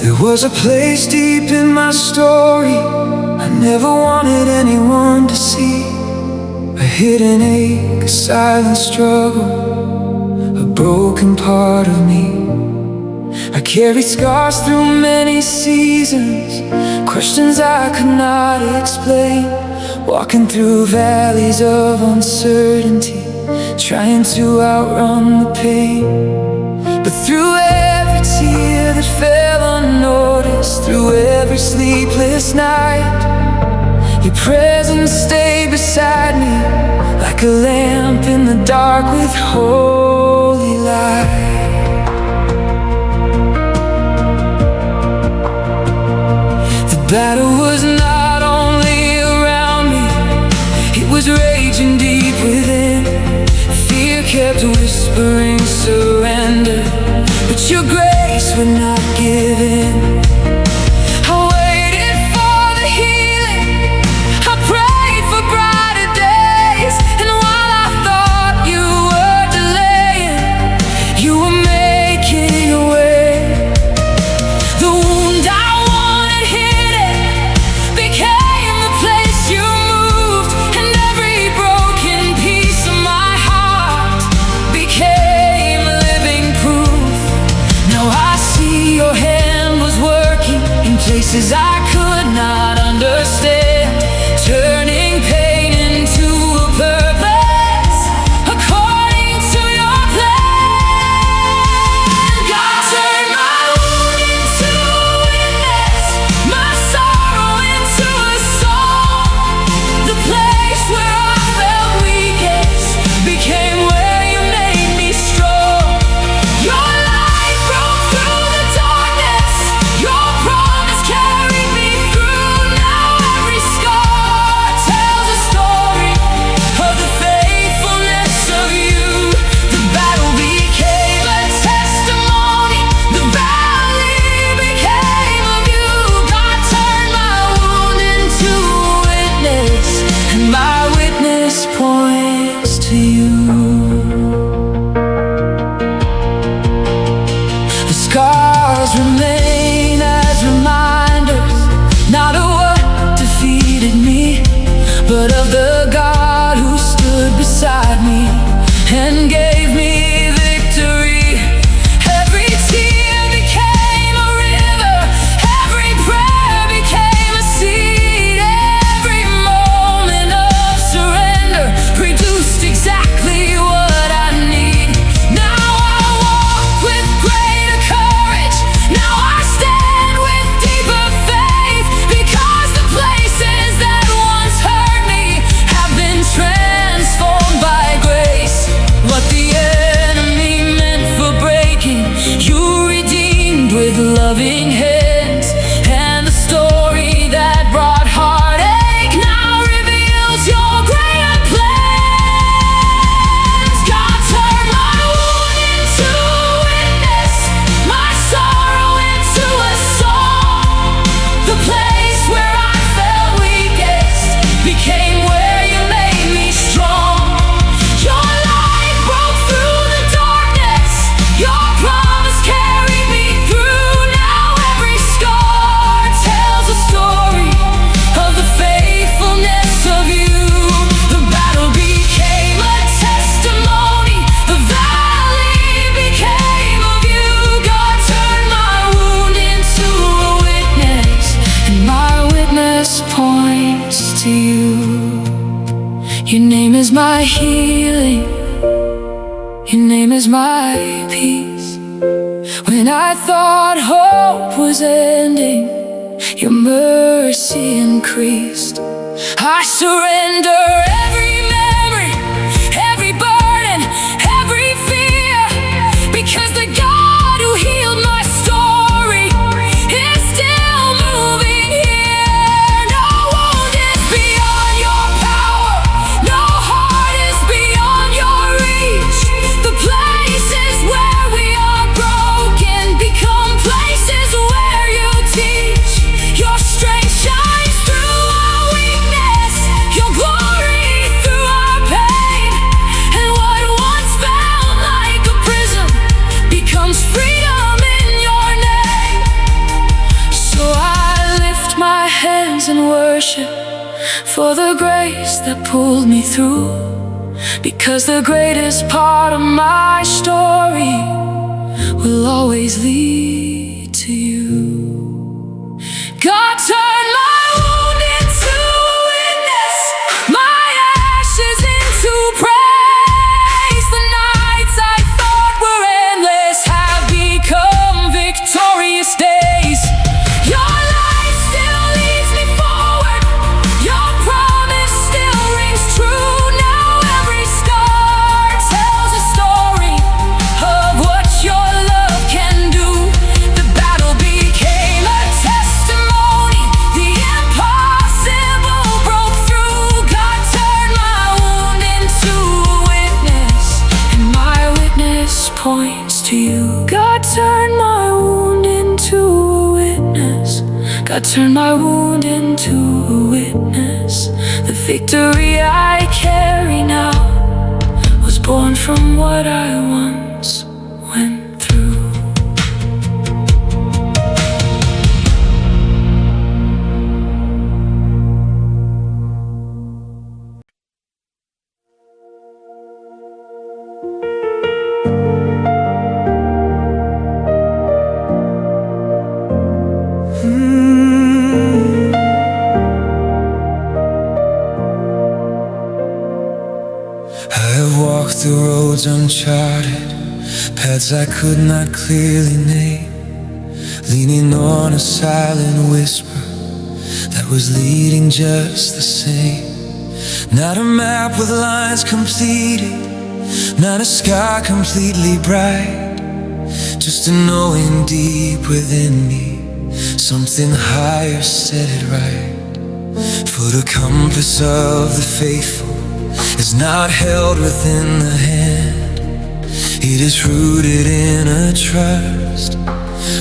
There was a place deep in my story I never wanted anyone to see. A hidden ache, a silent struggle, a broken part of me. I carried scars through many seasons, questions I could not explain, walking through valleys of uncertainty, trying to outrun the pain. But through every tear that fell unnoticed, through every sleepless night, your presence stayed beside me, like a lamp in the dark with holy light. The battle was not only around me, it was raging deep within. Fear kept whispering surrender, but your grace would not give in. I waited for the healing, I prayed for brighter days, and while I thought you were delaying, you were making a way. The wound I wanted hidden became the place you moved, and every broken piece of my heart became living proof. Now I see your hand was working in places I could not understand, turning pain into a purpose according to your plan. God turned my wound into a witness, my sorrow into a song. The place where I felt weakest became where you made me strong. Your light broke through the darkness, your promise carried me through. Now every scar tells a story of the faithfulness of you. The battle became a testimony, the valley became a view. God turned my wound into a witness, and my witness points to you. The scars remain as reminders, not of what defeated me, but of the God who stood beside me and gave me victory. Every tear became a river, every prayer became a seed, every moment of surrender produced exactly what I need. Now I walk with greater courage, now I stand with deeper faith, because the places that once hurt me have been transformed by grace. What the enemy meant for breaking, you redeemed with loving hands, and the story that brought heartache now reveals your greater plans. God turned my wound into a witness, my sorrow into a song. The place where I felt weakest became where you made me strong. Your light broke through the darkness, your promise carried me through. Now every scar tells a story of the faithfulness of you. The battle became a testimony, the valley became a view. God turned my wound into a witness, and my witness points to you. Your name is my healing, your name is my peace. When I thought hope was ending, your mercy increased. I surrender every memory, every burden, every fear, because the God who healed my story is still moving here. No wound is beyond your power, no heart is beyond your reach. The places where we are broken become places where you teach. Your strength shines through our weakness, your glory praise and worship for the grace that pulled me through. Because the greatest part of my story will always lead to you. God turned my wound into a witness, my ashes into praise. The nights I thought were endless have become victorious days. Your life still leads me forward, your promise still rings true. Now every scar tells a story of what your love can do. The battle became a testimony, the impossible broke through. God turned my wound into a witness, and my witness points to you. God turned my wound into a witness. God turned my wound into a witness. The victory I carry now was born from what I once went through. I have walked the roads uncharted, paths I could not clearly name, leaning on a silent whisper that was leading just the same. Not a map with lines completed, not a sky completely bright, just a knowing deep within me, something higher set it right. For the compass of the faithful is not held within the hand. It is rooted in a trust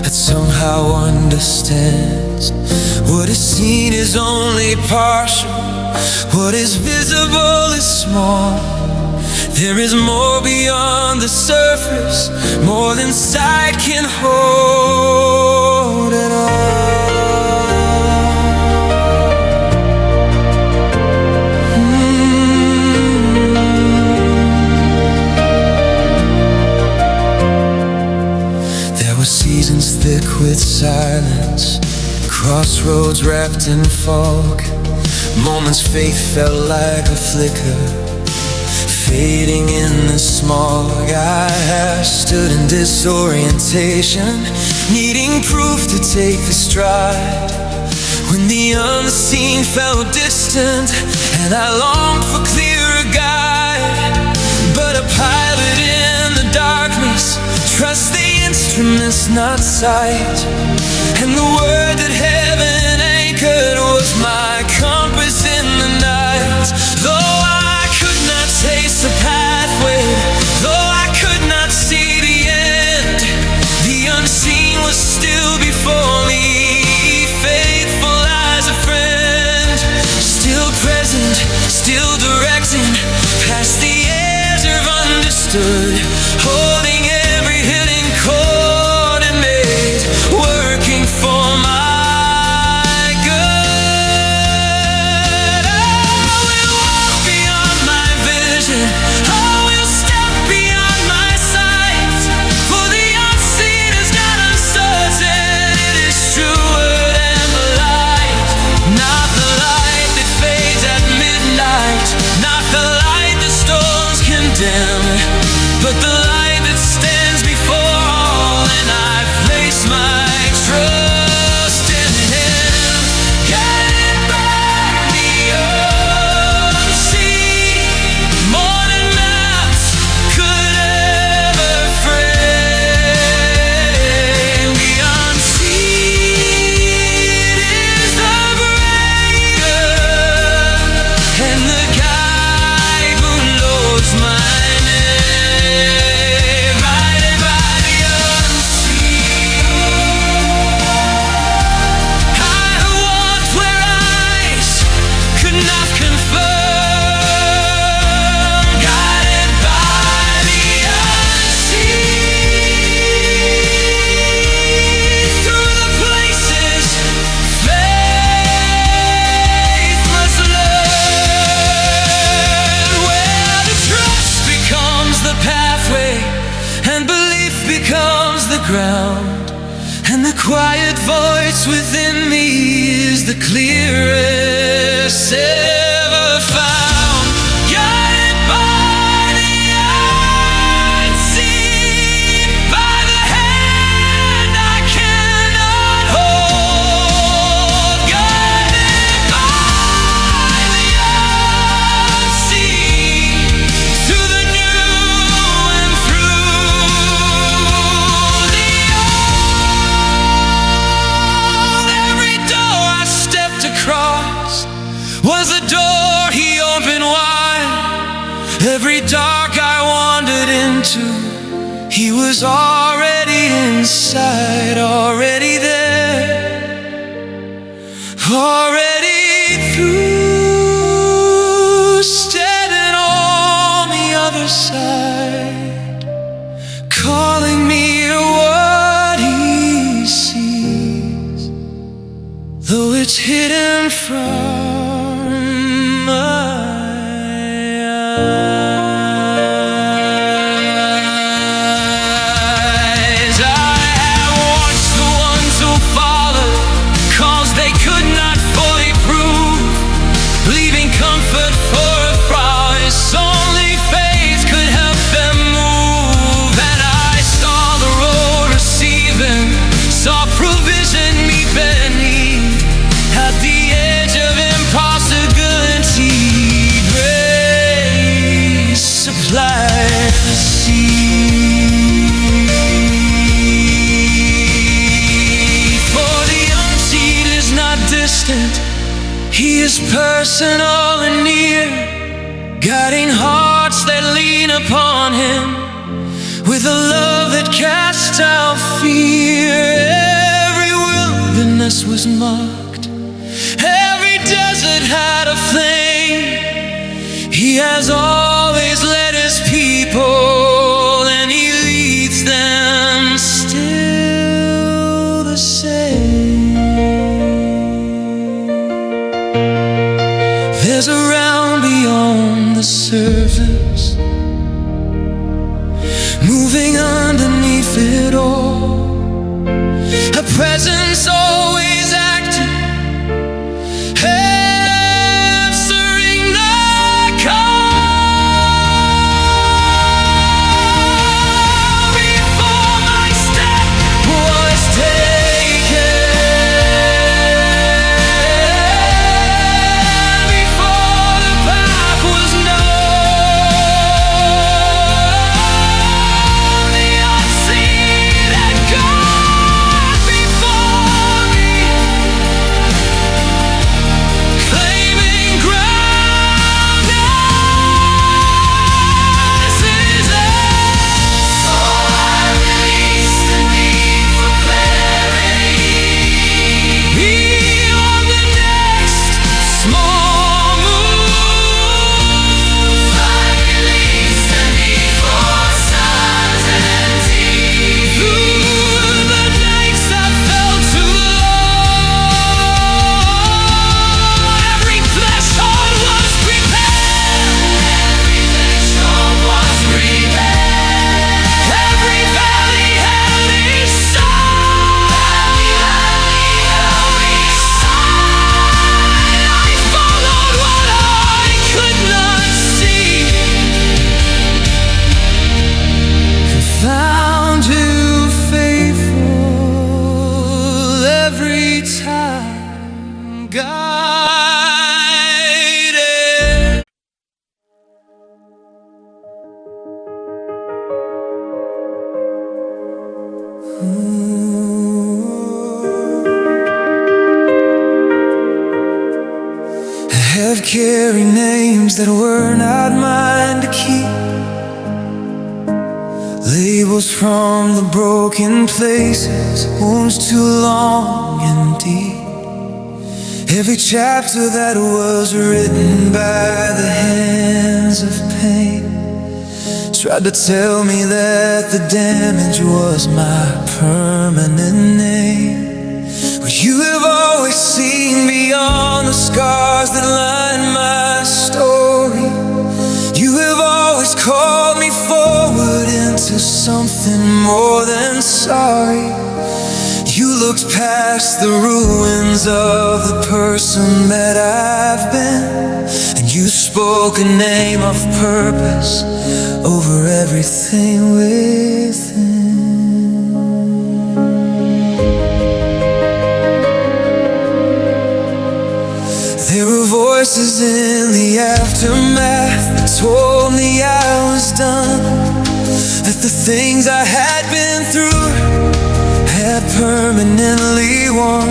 that somehow understands. What is seen is only partial, what is visible is small. There is more beyond the surface, more than sight can hold at all. Seasons thick with silence, crossroads wrapped in fog, moments faith felt like a flicker, fading in the smog. I have stood in disorientation, needing proof to take the stride, when the unseen felt distant and I longed for clearer guide. But a pilot in the darkness trusts the instruments, not sight, and the word that heaven anchored was my compass in the night. Though I could not taste the pathway, though I could not see the end, the unseen was still before me, faithful as a friend, still present, still directing, past the edge of understood, holding every hidden chord and made, working for my good. I will walk beyond my vision, I will step beyond my sight, for the unseen is not uncertain, it is truer than the light. Not the light that fades at midnight, not the light the storms condemn, but and the quiet voice within me is the clearest ever found. Guided by the unseen, by the hand I cannot hold. Guided by the unseen, to the new and through the old. Every door I stepped across was a door He opened wide. Every dark I wandered into, He was already inside, already there, already through, standing on the other side, calling me what He sees, though it's hidden from my eyes. I have watched the ones who followed, 'cause they could not fully prove, leaving comfort for a price. Only faith could help them move. And I saw the road receiving, saw provision meet their need, at the edge of impossibility, grace supplied the seed. For the unseen is not distant, He is personal and near, guiding hearts that lean upon Him with a love that casts out fear. Every wilderness was marked, every desert had a flame. He has always led His people, and He leads them still the same. There's a realm beyond the surface, moving underneath it all, a presence always active, answering the call. Before my step was taken, before the path was known, the unseen had gone before me, claiming ground as His own. So I release the need for clarity beyond the next small move. I release the need for certainty through the nights I felt too long. Every threshold was prepared, every threshold was prepared, every valley held His side, I followed what I could not see, and found You faithful every time, guided. I have carried names that were not mine to keep, labels from the broken places, wounds too long and deep. Every chapter that was written by the hands of pain tried to tell me that the damage was my permanent name. But You have always seen beyond the scars that line my story. You have always called me forward into something more than sorry. You looked past the ruins of the person that I've been, and you spoke a name of purpose over everything within. There were voices in the aftermath that told me I was done, that the things I had been through had permanently won,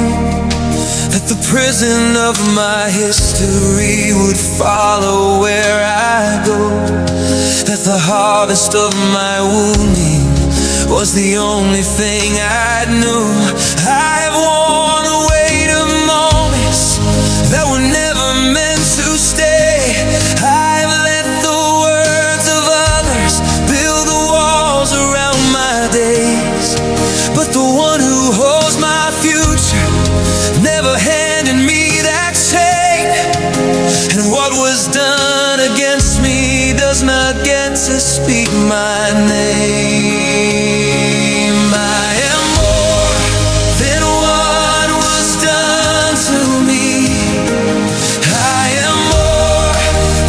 that the prison of my history would follow where I go, that the harvest of my wounding was the only thing I knew. I have worn away to moments that were never meant to stay. I've let the words of others build the walls around my days, but the one who holds my future never handed me that chain. And what was done against me does not get to speak my name. I am more than what was done to me. I am more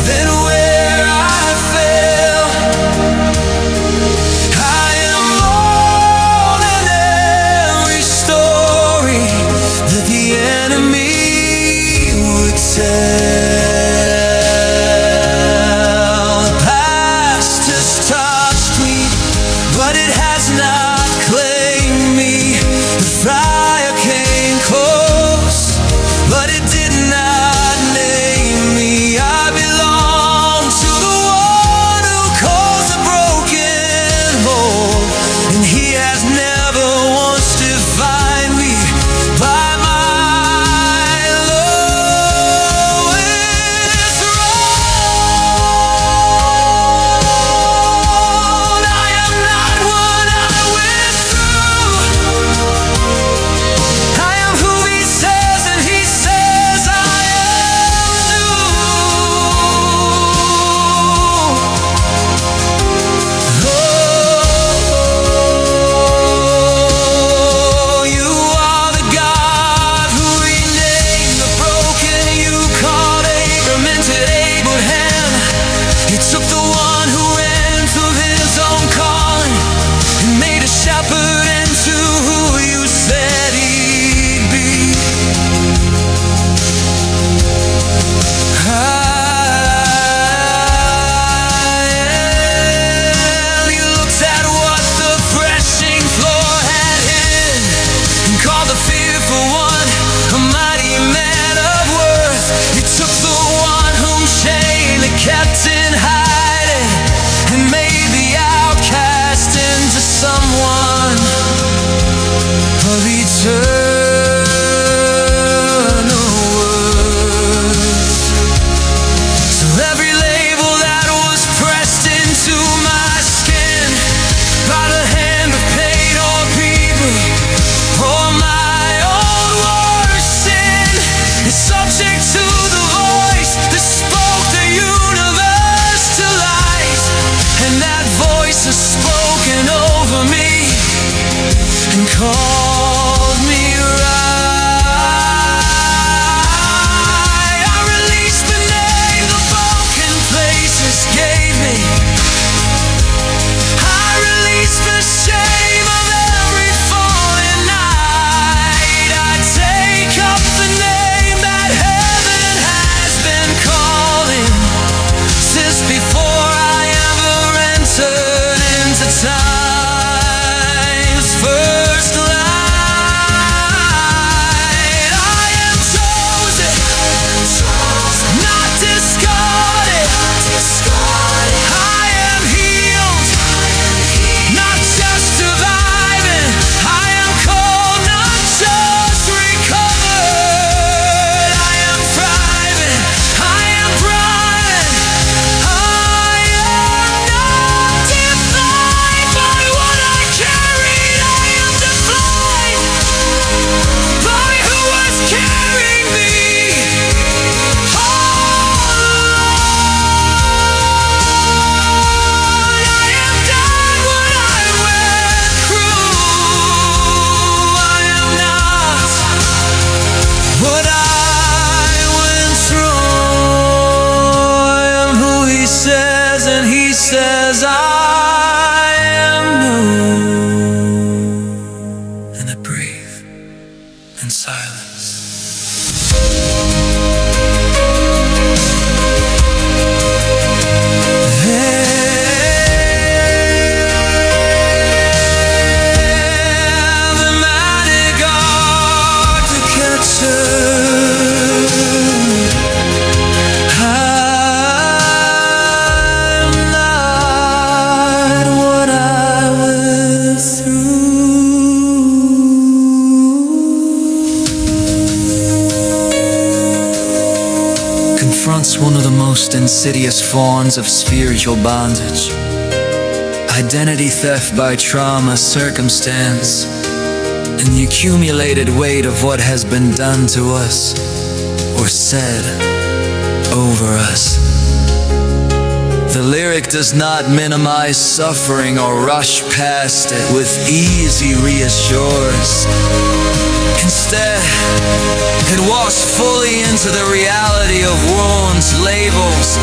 than where I fell. I am more than every story that the enemy would tell. The past has touched me, but it has not claimed me. The fire came close, but it did not name me. I belong to the one who calls a broken home, and he has never once defined me by my lowest road. I am not what I went through. I am who he says, and he says I am too. Oh, you are the God who renamed the broken. You called Abram into Abraham. You took the one who ran from his own calling and made a shepherd into who you said he'd be. You looked at what the threshing floor had hidden and called the fearful one a mighty man of worth. You took the one whom shame had kept in hiding and made the outcast into someone of eternal worth. So every label that was pressed into my skin by the hand of pain or people or my own worst sin is subject to the voice that spoke the universe to life, and that voice has spoken over me and called me right. I released the name the broken places gave me. I released the shame of every fallen night. I take up the name that heaven has been calling since before I ever entered into time's first line. in silence. Confronts one of the most insidious forms of spiritual bondage. Identity theft by trauma, circumstance, and the accumulated weight of what has been done to us or said over us. The lyric does not minimize suffering or rush past it with easy reassurance. Instead, it walks fully into the reality of wounds, labels,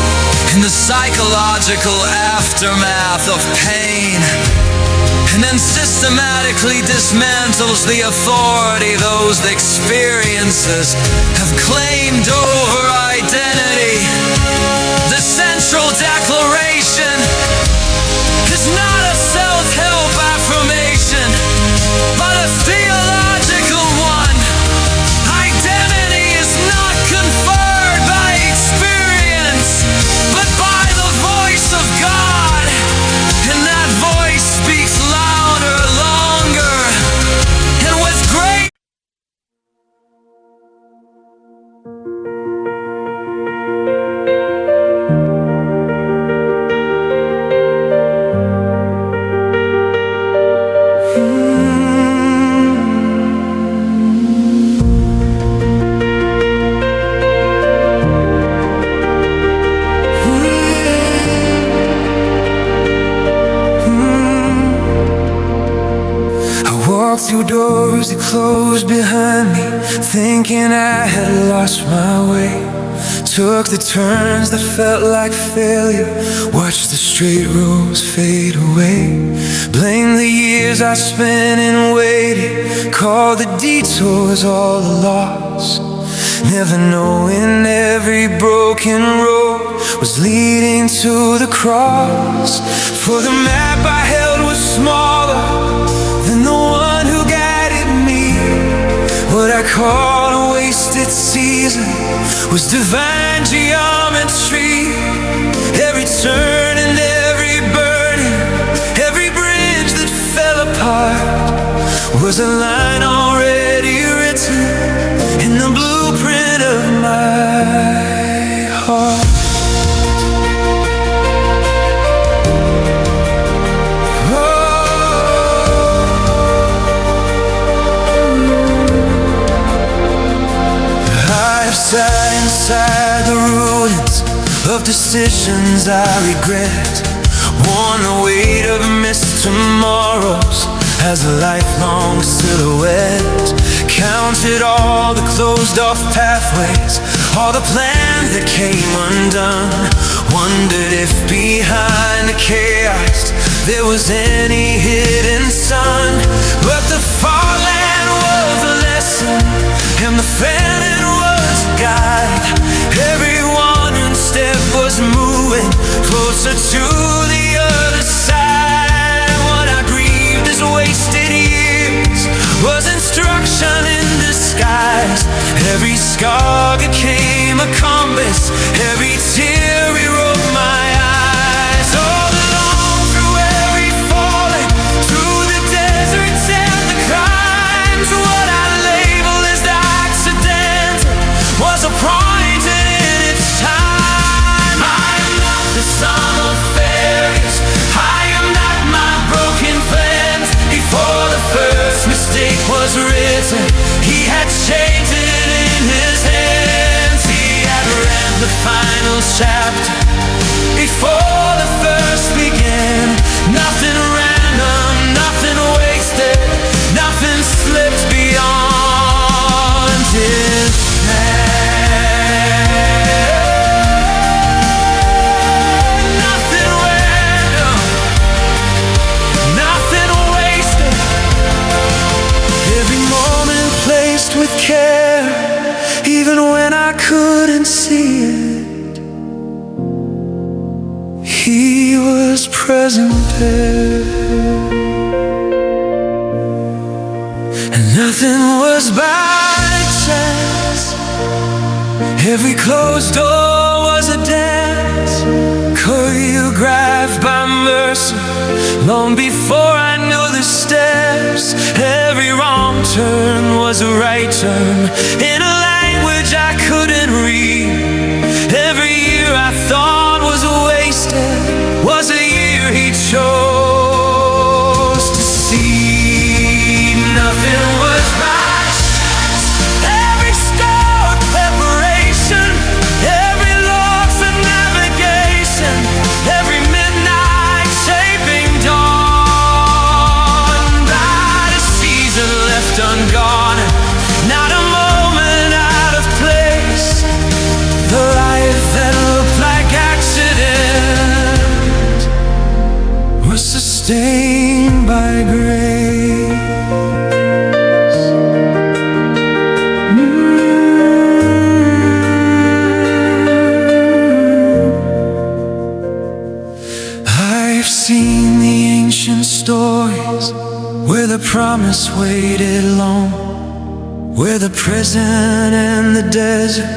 and the psychological aftermath of pain, and then systematically dismantles the authority those experiences have claimed over identity. The central declaration is not a self-help affirmation, but a theological one. Identity is not conferred by experience, but by the voice of God, and that voice speaks louder, longer, and with great. Walked through doors that closed behind me, thinking I had lost my way. Took the turns that felt like failure, watched the straight roads fade away. Blamed the years I spent in waiting, called the detours all a loss, never knowing every broken road was leading to the cross. For the map I held was smaller than the one who guided me. What I called a wasted season was divine geometry. Every turn and every burden, every bridge that fell apart was a line already written in the blueprint of my heart. Sat inside the ruins of decisions I regret, worn the weight of missed tomorrows as a lifelong silhouette. Counted all the closed off pathways, all the plans that came undone. Wondered if behind the chaos there was any hidden sun. But the falling was a lesson, and the famine was a guide. Every wandering step was moving closer to the other side. What I grieved as wasted years was instruction in disguise. Every scar became a compass, every tear rewrote my eyes. All along through every falling, through the deserts and the crimes, what I labeled as accidental was appointed in its time. I am not the sum of failures, I am not my broken plans. Before the first mistake was written, he had shaped it in his hands. He had read the final chapter before the first began. Nothing random, nothing wasted, nothing slipped beyond his hand. Nothing random, nothing wasted, every moment placed with care, even when I couldn't see it. He was present there, and nothing was by chance. Every closed door was a dance, choreographed by mercy, long before I knew the steps. Every wrong turn was a right turn, in a language I couldn't read. Every year I thought was wasted was a year he chose to see. Nothing was right. Every star of preparation, every log for navigation, every midnight shaping dawn, by the season left unguarded, not a moment out of place. The life that looked like accident was sustained by grace. I've seen the ancient stories where the promise waited long, where the present and the desert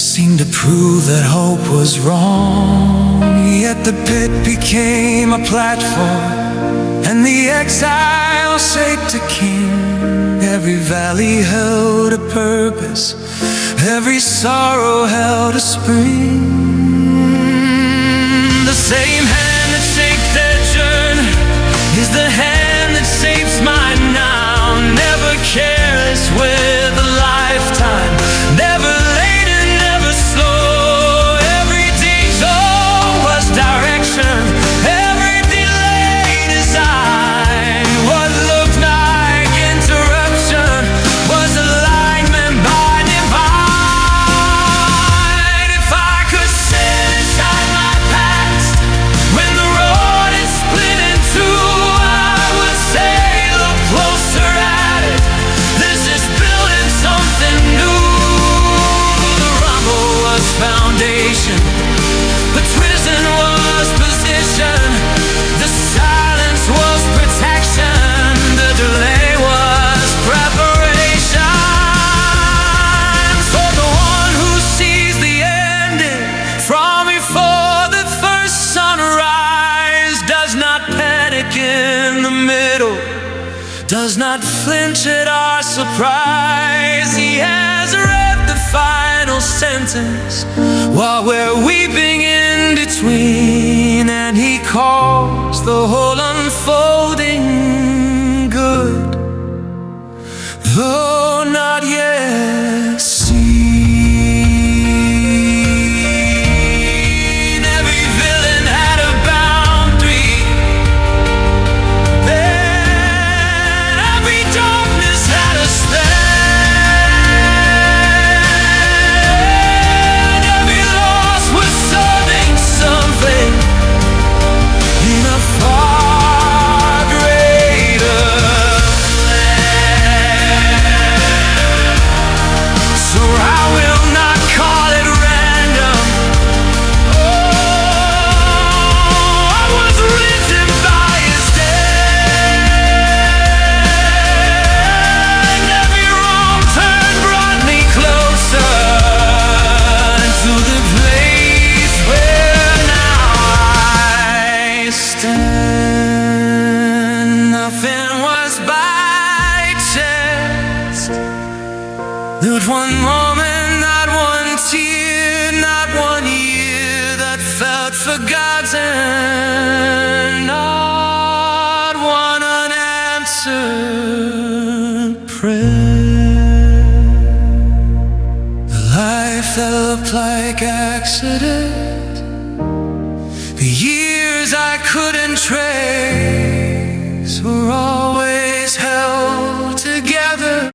seemed to prove that hope was wrong. Yet the pit became a platform, and the exile shaped a king. Every valley held a purpose, every sorrow held a spring. The same hand that shaped their journey is the hand that shapes mine now. Never careless with a lifetime, never late and never slow. Every detour was direction, every delay design. What looked like interruption was alignment by divine. If I could sit inside my past when the road is split in two, I would say, look closer at it. This is building something new. The rumble was foundation, the prison was position, the silence was protection, the delay was preparation. For the one who sees the ending from before the first sunrise, does not panic in the middle, does not flinch at our surprise. He has read the final sentence while we're weeping in between, and he calls the whole unfolding good, though not yet seen. Every villain had a boundary, then every darkness had a stand. Every loss was serving something in a far greater land. So I will not call it random. Oh, I was written by his death. Every wrong turn brought me closer to the place where now I stand. Nothing was by chance, not one moment, not one tear, not one year that felt forgotten, not one unanswered prayer. The life that looked like accident, the years I couldn't trace, were always held together.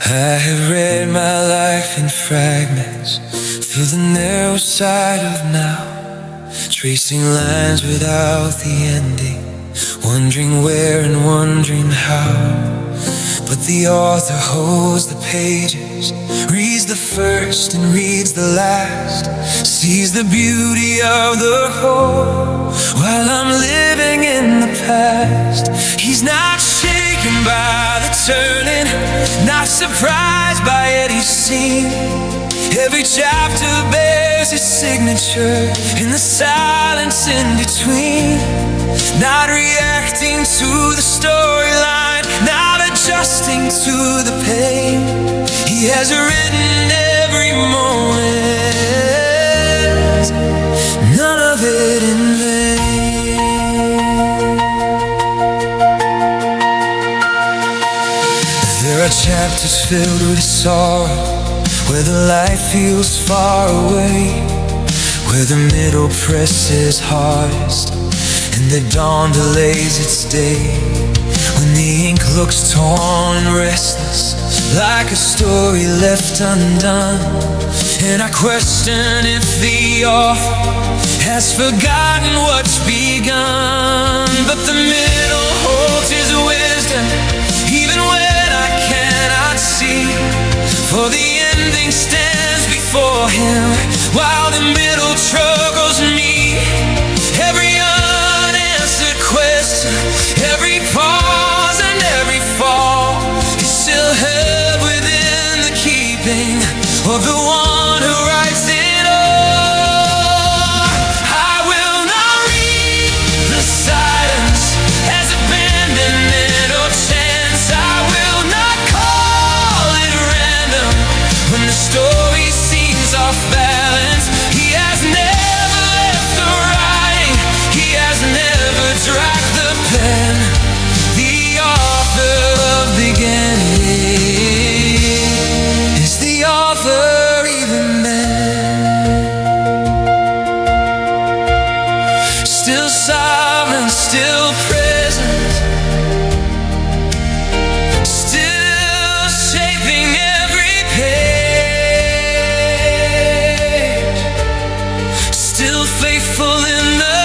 I have read my life in fragments through the narrow side of now, tracing lines without the ending, wondering where and wondering how. But the author holds the pages, reads the first and reads the last, sees the beauty of the whole while I'm living in the past. He's not shaken by the turning, not surprised by any scene. Every chapter bears his signature in the silence in between. Not reacting to the storyline, not adjusting to the pain. He has written every moment, none of it in vain. There are chapters filled with sorrow, where the light feels far away, where the middle presses hardest and the dawn delays its day, when the ink looks torn and restless, like a story left undone. And I question if the author has forgotten what's begun. But the middle holds his wisdom, even when I cannot see, for the ending stands before him, while the middle struggles me. Every unanswered question, every pause and every fall is still held within the keeping of the one who writes it all. I will not read the silence as abandonment or chance. I will not call it random when the story seems off balance. He has never left the writing, he has never dragged the pen. The author of beginning, is the author even then? Still sovereign, still present, still shaping every page, still faithful in the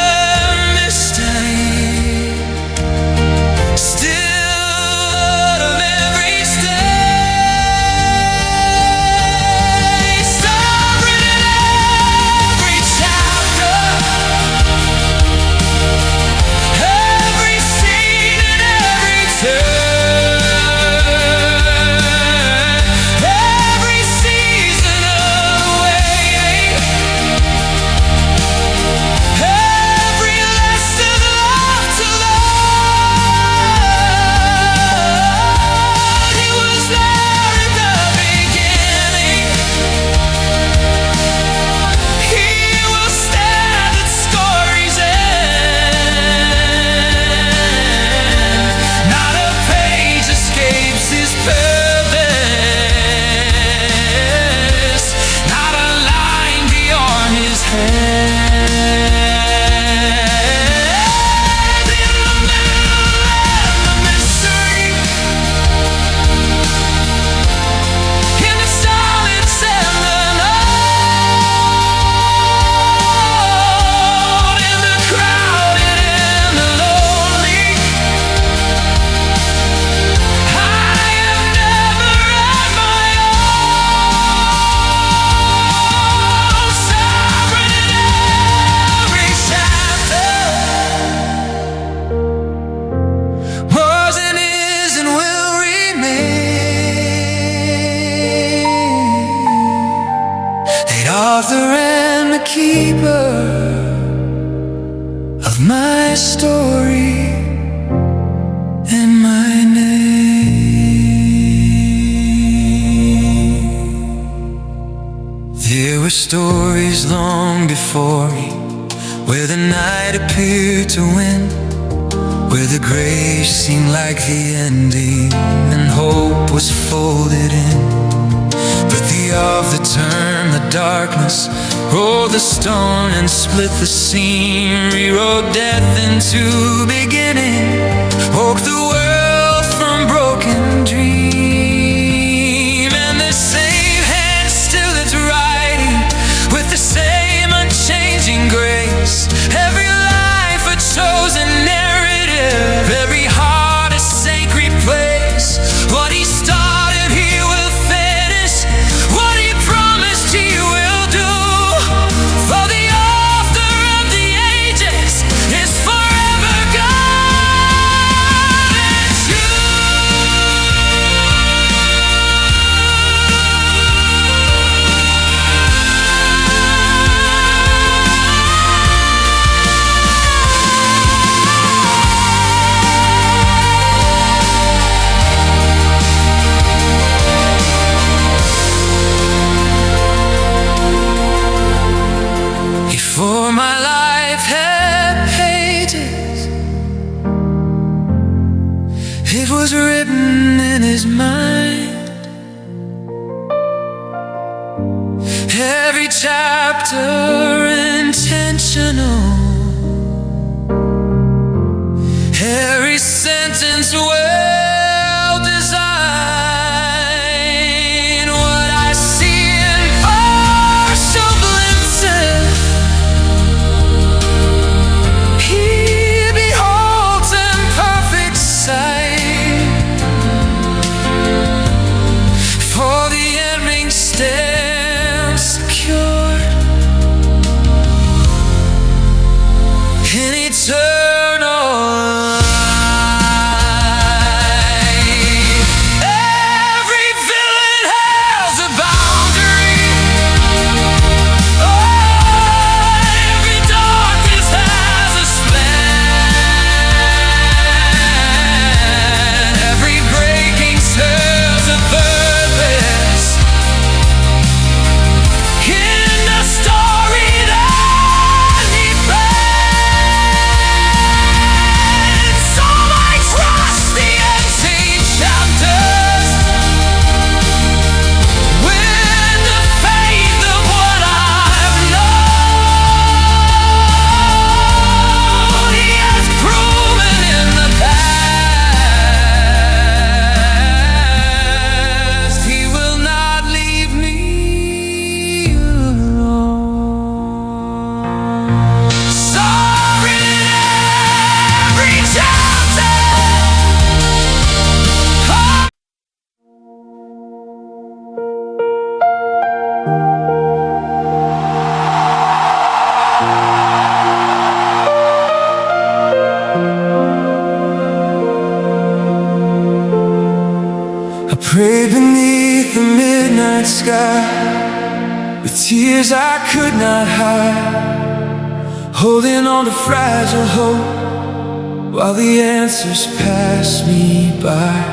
mystery, still out of every stage, sovereign in every chapter, every scene and every turn, every season of waiting, every lesson left to learn. He was there at the beginning, he will stand at story's end. Not a page escapes his purpose, not a line beyond his hand. In the middle of the mystery, in the silence and the note, in the crowded and the lonely, I am never at my own. Sovereign in every chapter, was and is and will remain. The author and the keeper of my story and my name. There were stories long before me, where the night appeared to win, where the grave seemed like the ending and hope was folded in. But the author turned the darkness, rolled the stone and split the seam, rewrote death into beginning, woke the world from broken dreams. chapter intentional. Every sentence well designed. What I see in partial glimpses, He beholds in perfect sight. For the ending stands secure in eternal. Prayed beneath the midnight sky with tears I could not hide, holding on to fragile hope while the answers passed me by.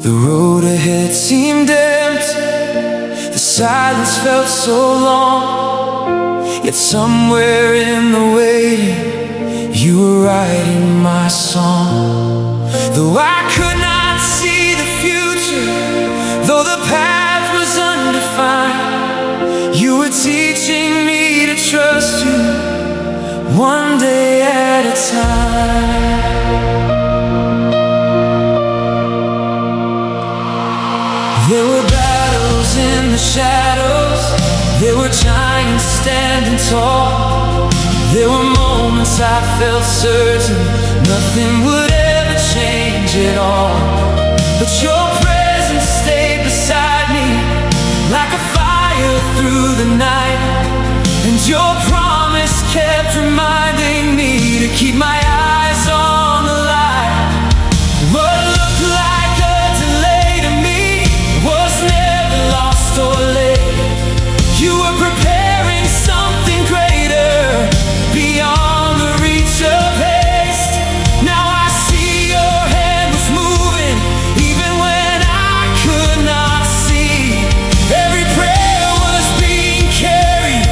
The road ahead seemed empty, the silence felt so long, yet somewhere in the waiting you were writing my song. Though I could not see the future, though the path was undefined, you were teaching me to trust you one day at a time. There were battles in the shadows, there were giants standing tall. There were moments I felt certain nothing would ever change at all. But your presence stayed beside me like a fire through the night, and your promise kept reminding me to keep my eyes on the light. What looked like a delay to me was never lost or late. You were preparing something greater beyond the reach of haste. Now I see your hand was moving even when I could not see. Every prayer was being carried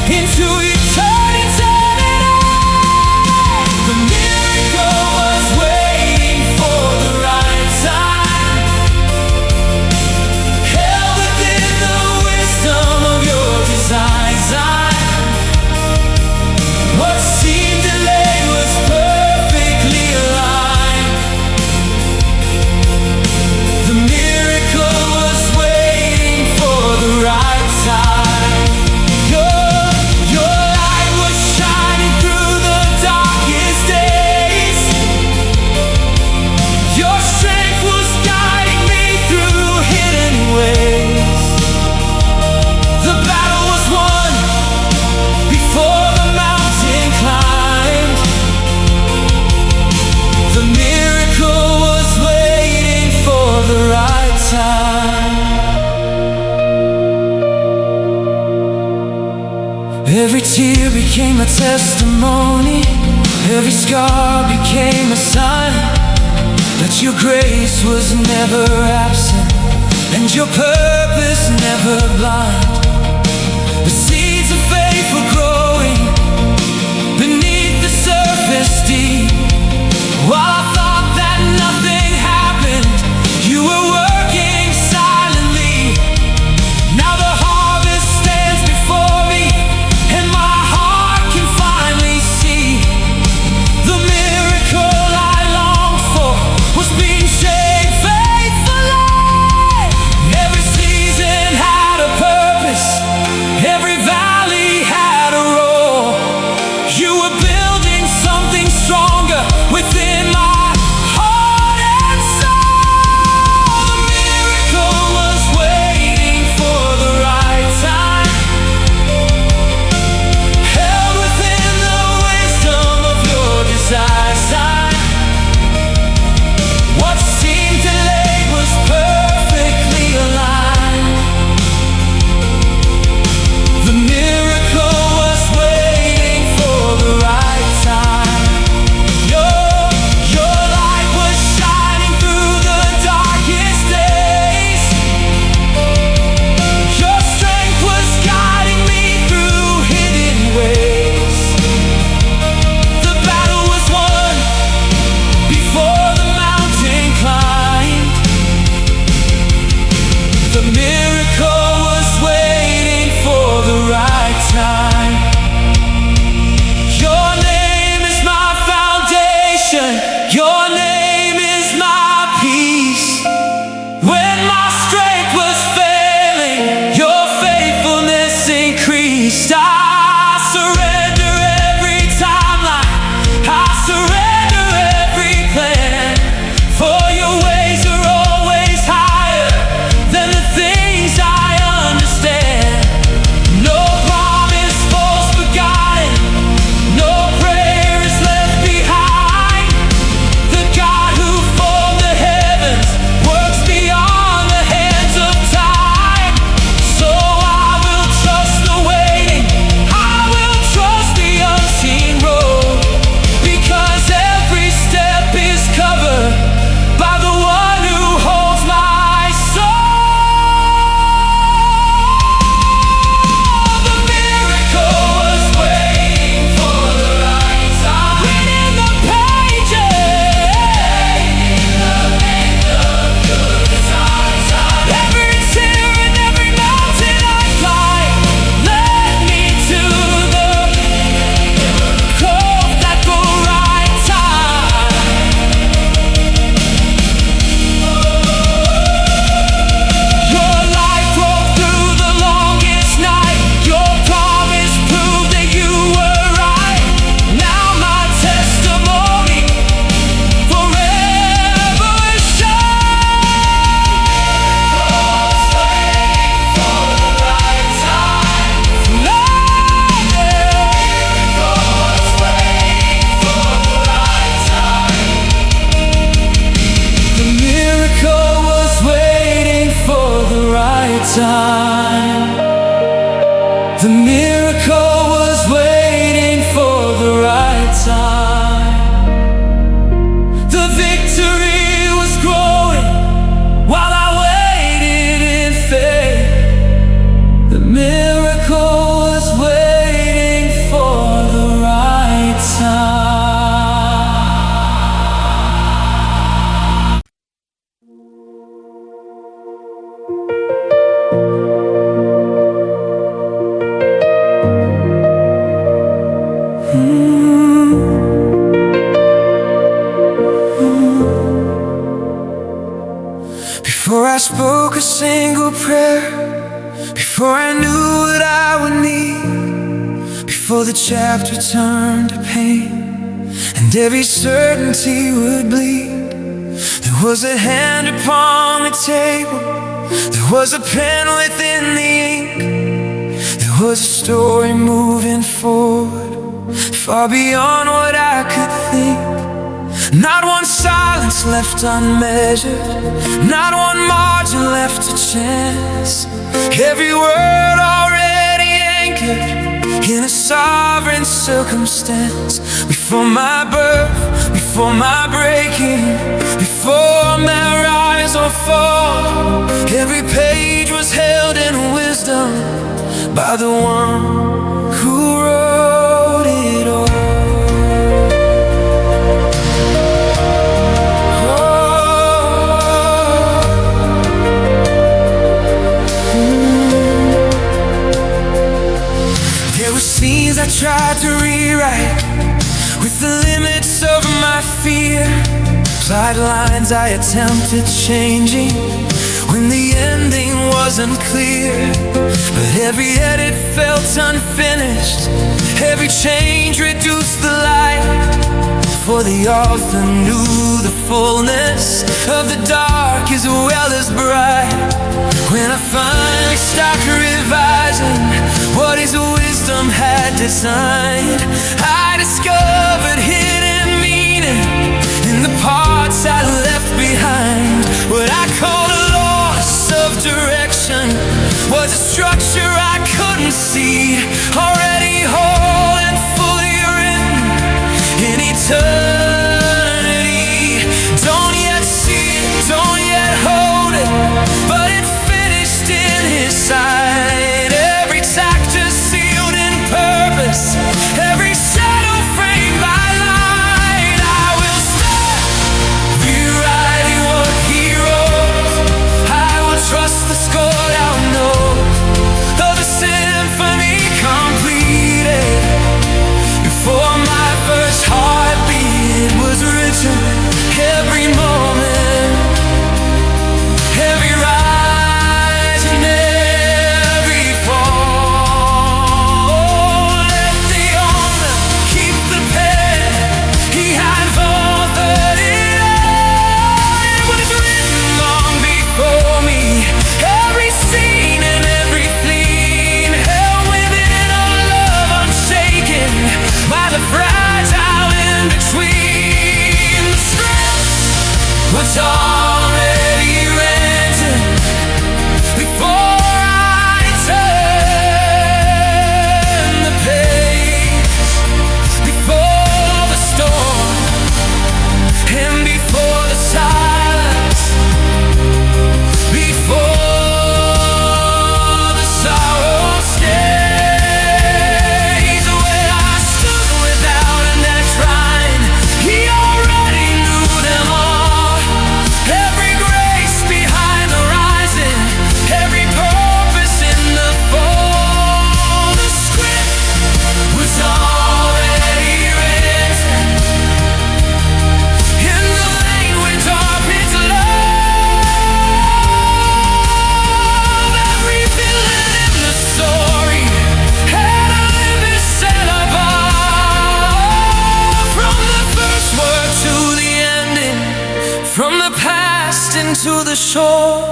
into eternity. The miracle was waiting for the right time, held within the wisdom of your design. What seemed delayed was perfectly aligned. The miracle was waiting for the right time. Your light was shining through the darkest days. Your strength was guiding me through hidden ways. The battle was won before the mountain climbed. The miracle was waiting for the right time. Every tear became a testimony, every scar became a sign that your grace was never absent and your purpose never blind. The seeds of faith were growing beneath the surface deep. While I thought that nothing happened, you were working silently. Now the harvest stands before me, time. The miracle was waiting for the right time. The victory was growing while I waited in faith. The miracle was waiting for the right time. Before I spoke a single prayer, before I knew what I would need, before the chapter turned to pain and every certainty would bleed, there was a hand upon the table, there was a pen within the ink, there was a story moving forward, far beyond what I could think. Not one silence left unmeasured, not one margin left to chance. Every word already anchored in a sovereign circumstance. Before my birth, before my breaking, before my rise or fall, every page was held in wisdom by the one who wrote it all. Scenes I tried to rewrite with the limits of my fear, applied lines I attempted changing when the ending wasn't clear. But every edit felt unfinished, every change reduced the light, for the author knew the fullness of the dark as well as bright. When I finally stopped revising what his wisdom had designed, I discovered hidden meaning in the parts I left behind. What I called a loss of direction was a structure I couldn't see, already whole and fully written in eternity. Don't yet see it, don't yet hold it, but it finished in his sight. Every chapter sealed in purpose, every shadow framed by light. I will start rewriting what he wrote. I will trust the score I'll know of the symphony completed. Before my first heartbeat was written, every moment, every rise and every fall. Let the owner keep the pen, he had authored it all. It was written long before me, every scene and every theme held within a love unshaken by the fragile in between. The script was already written before I turned the page, before the storm and before the silence, before the sorrow stays. When I stood without a next line, he already knew them all. Every grace behind the rising, every purpose in the fall. The script was already written in the language of his love. Every villain in the story had a living set above. From the first word to the ending, from the past into the shore,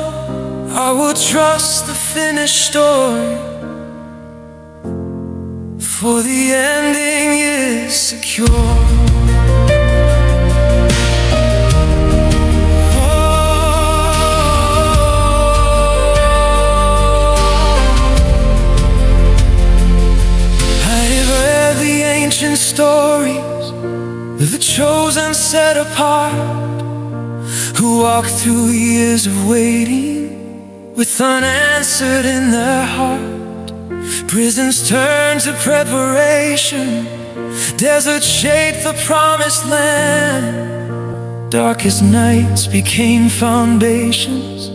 I will trust the finished story, for the ending is secure. Oh, stories of the chosen set apart, who walked through years of waiting with unanswered in their heart. Prisons turned to preparation, deserts shaped the promised land. Darkest nights became foundations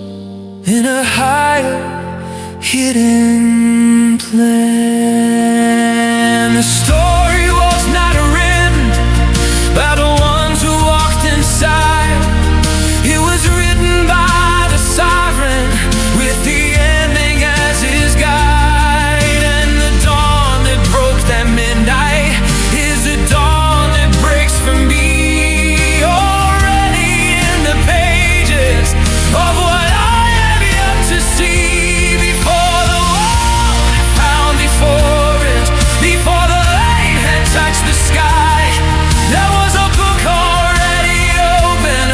in a higher hidden plan. The story was not written by the ones who walked inside. It was written by the sovereign, with the ending as his guide. And the dawn that broke that midnight is the dawn that breaks for me. Already in the pages of what I have yet to see. Before the world had found before it, before the light had touched the sky, there was a book already open,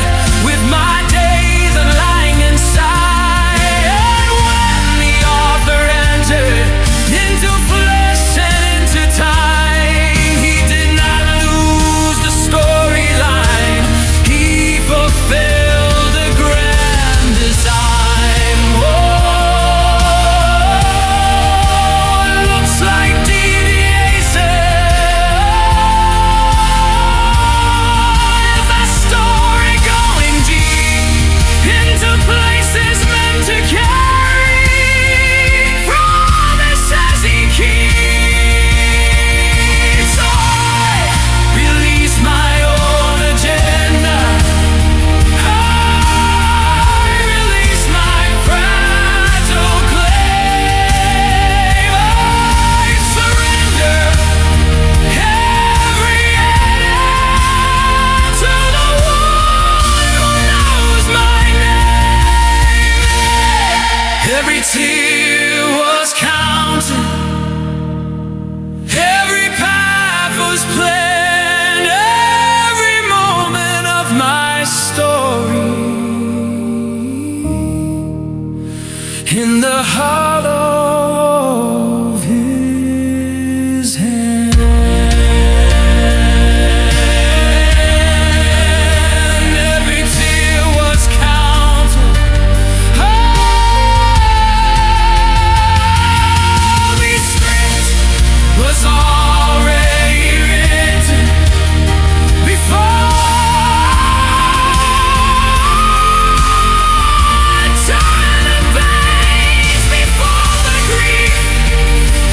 with my days lying inside. And when the author entered into flesh and into time, he did not lose the storyline, he fulfilled the grand design. Whoa, it looks like deviation. Is that story going deep into places meant to carry promises he keeps? I release my own agenda, I release my fragile claim. I surrender every end to the one who knows my name. Every tear was counted, every path was planned, every moment of my story in the hollow of his hand. Every tear was counted, every script was already written before I turned the page, before the grief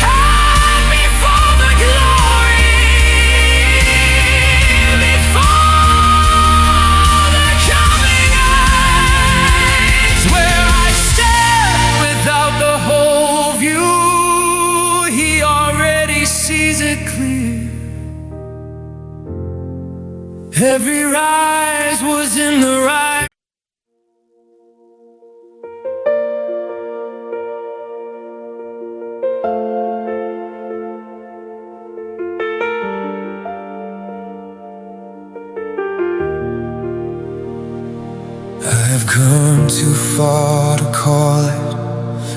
and before the glory, before the coming age, where I stand without the whole view. He already sees it clear. Every rise was in the right. I've come too far to call it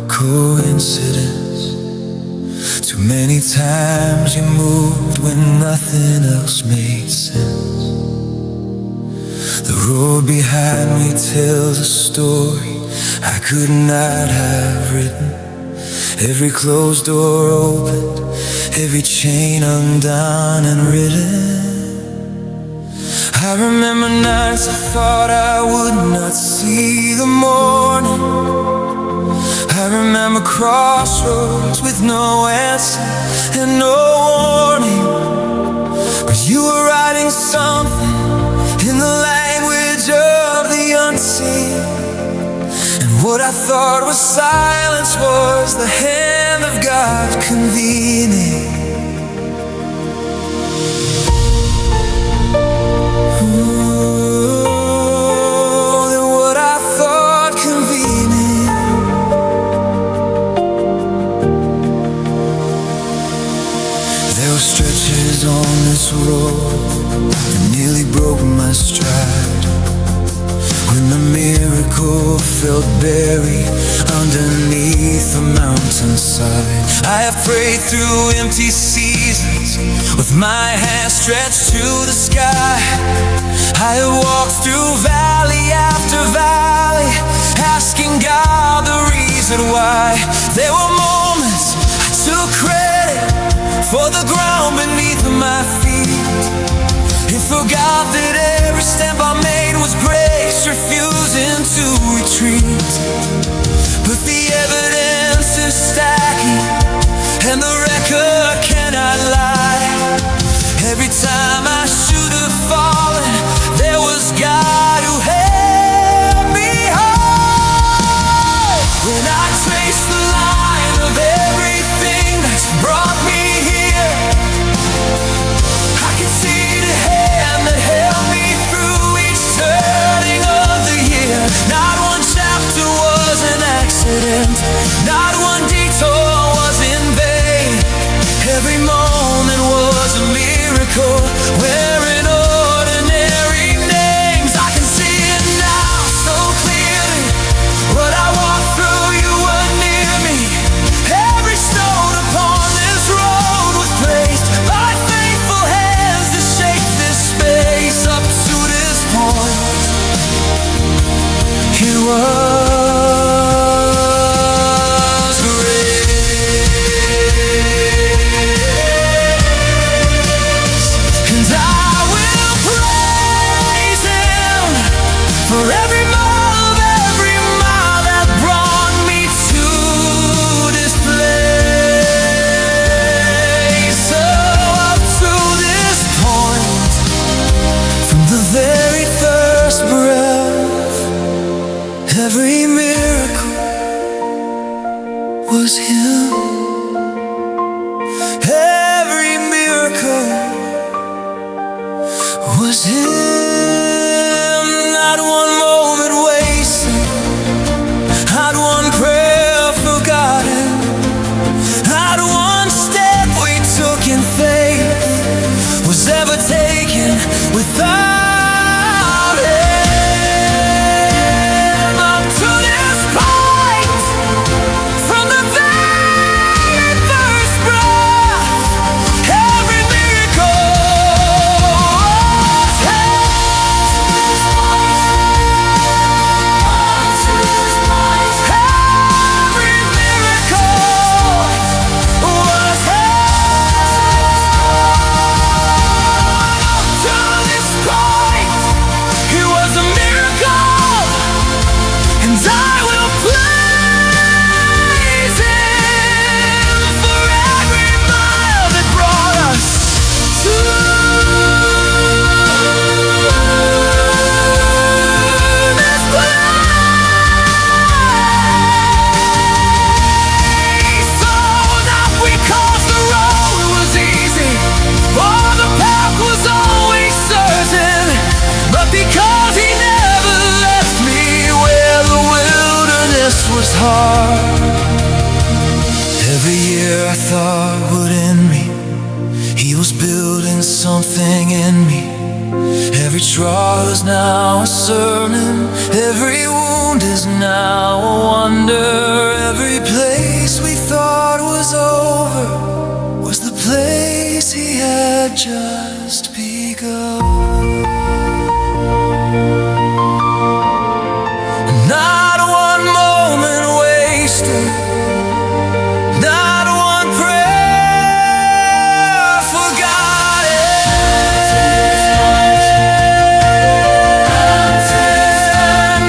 coincidence. Too many times you moved when nothing else made sense. The road behind me tells a story I could not have written. Every closed door opened, every chain undone and written. I remember nights I thought I would not see the morning. I remember crossroads with no answer and no warning. But you were writing something in the language of the unseen. And what I thought was silence was the hand of God convening. Stretches on this road that nearly broke my stride. When the miracle felt buried underneath the mountainside. I have prayed through empty seasons with my hands stretched to the sky. I have walked through valley after valley, asking God the reason why. There were moments I took credit for the ground beneath my feet, and forgot that every step I made was grace, refusing to retreat. But the evidence is stacking, and the record cannot lie. Every time I should have fallen, there was God who held me high. When I trace the line of everything that's brought me here, I can see the hand that held me through each turning of the year. Not one chapter was an accident, not one detour was in vain. Every moment was a miracle, wearing ordinary names. I can see it now so clearly. What I walked through, you were near me. Every stone upon this road was placed by faithful hands to shape this space up to this point. It was grace, and I will praise Him for every mile that brought me to this place. So up to this point, from the very first breath, every miracle was Him. Every miracle was Him. Not one moment wasted, not one prayer forgotten, not one step we took in faith was ever taken without Him. Up to this point, from the very first breath, every miracle was Him. Every miracle was Him. To this point, it was a miracle, and I will praise Him for every mile that brought us to this place. So not because the road was easy or the path was always certain, but because He never left me where the wilderness was hard. Every year I thought would end me, He was building something in me. Every trial is now a sermon, every wound is now a wonder. Every place we thought was over was the place He had just begun. Not one moment wasted, not one prayer forgotten,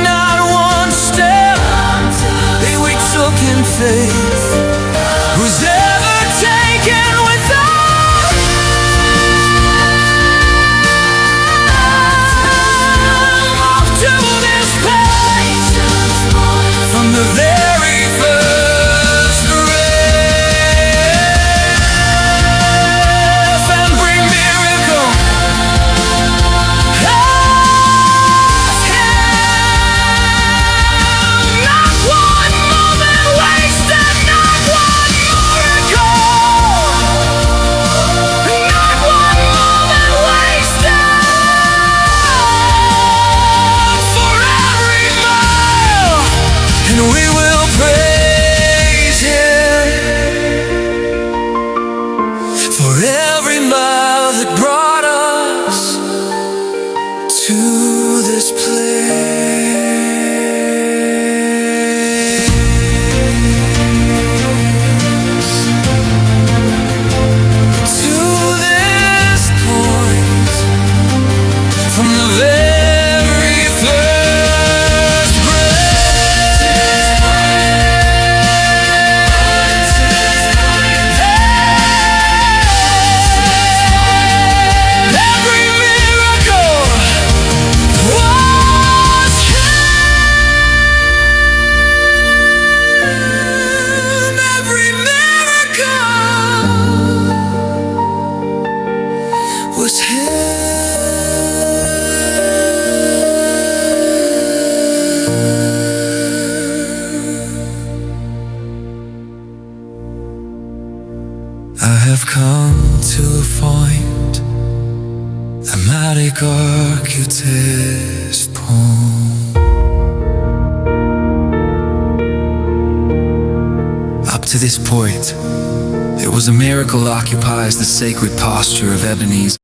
not one step that we took in faith was ever taken without up to this place, from the very first breath. Every miracle has Him. Not one moment wasted, not have come to a point, a magic architect's poem. Up to this point, it was a miracle occupies the sacred posture of Ebenezer.